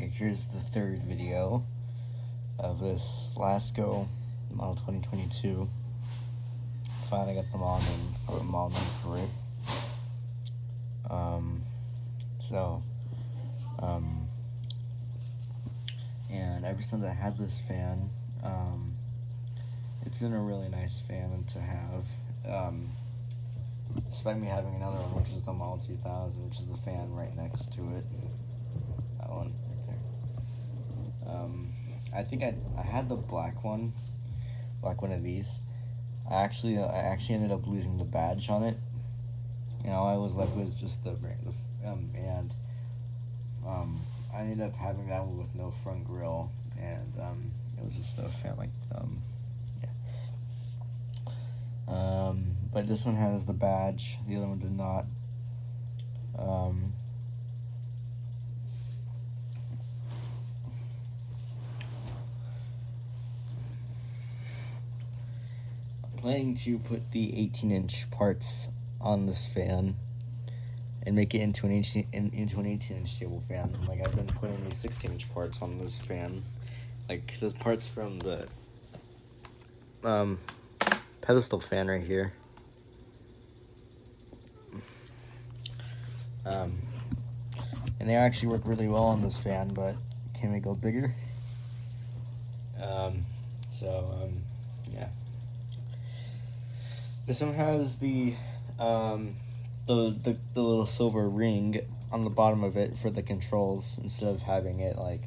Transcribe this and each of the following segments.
Okay, here's the third video of this Lasko model 2022. Finally got the model name for it. And ever since I had this fan, it's been a really nice fan to have. Despite me having another one, which is the Model 2000, which is the fan right next to it. That one right there. I think I had the black one of these. I actually ended up losing the badge on it. You know, I was left with just the I ended up having that one with no front grille, and it was just a fan but this one has the badge. The other one did not. I'm planning to put the 18-inch parts on this fan and make it into an 18-inch table fan. Like, I've been putting these 16-inch parts on this fan, like the parts from the pedestal fan right here. And they actually work really well on this fan, but can we go bigger? Yeah. This one has the little silver ring on the bottom of it for the controls, instead of having it like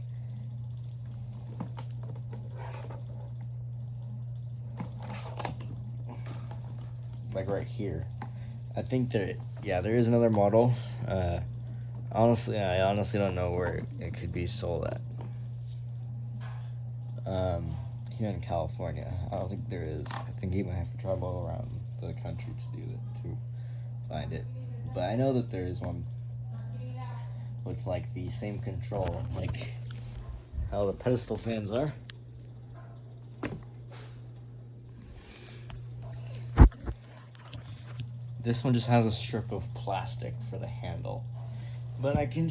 right here. I think there is another model. I honestly don't know where it could be sold at. Here in California, I don't think there is. I think you might have to travel around the country to find it. But I know that there is one with like the same control, like how the pedestal fans are. This one just has a strip of plastic for the handle, but I could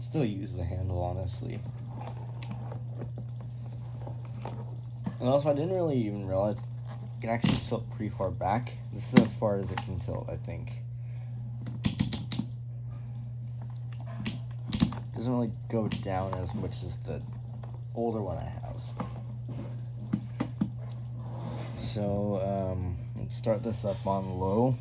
still use the handle, honestly. And also, I didn't really even realize it can actually tilt pretty far back. This is as far as it can tilt, I think. It doesn't really go down as much as the older one I have. So, let's start this up on low.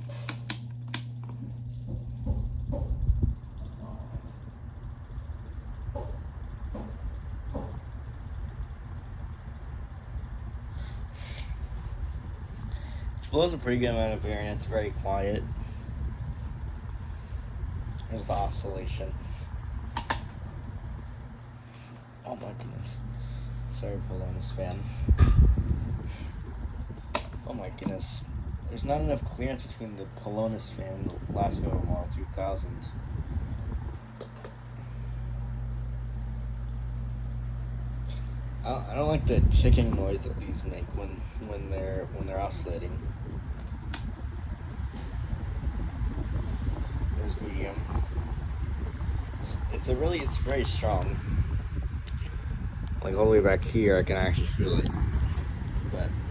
It blows a pretty good amount of air, and it's very quiet. There's the oscillation. Oh my goodness. Sorry for pulling this fan. Oh my goodness. There's not enough clearance between the Polonis fan and the Lasko Model 2000. I don't like the ticking noise that these make when they're oscillating. There's medium. It's very strong. Like all the way back here, I can actually feel it.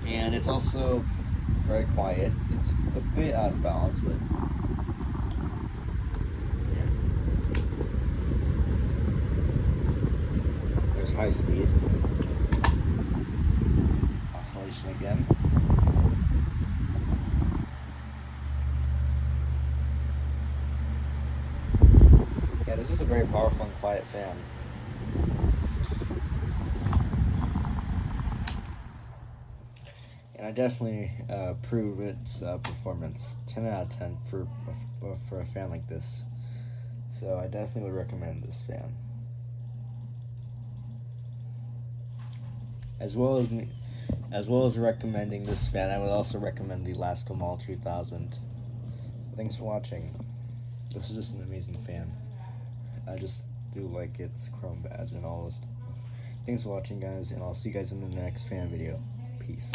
And it's also very quiet. It's a bit out of balance, but yeah. There's high speed. Oscillation again. Yeah, this is a very powerful and quiet fan. And I definitely approve its performance. 10 out of 10 for a fan like this. So I definitely would recommend this fan. As well as recommending this fan, I would also recommend the Lasko Model 2000. So thanks for watching. This is just an amazing fan. I just do like its chrome badge and all this stuff. Thanks for watching, guys, and I'll see you guys in the next fan video. Peace.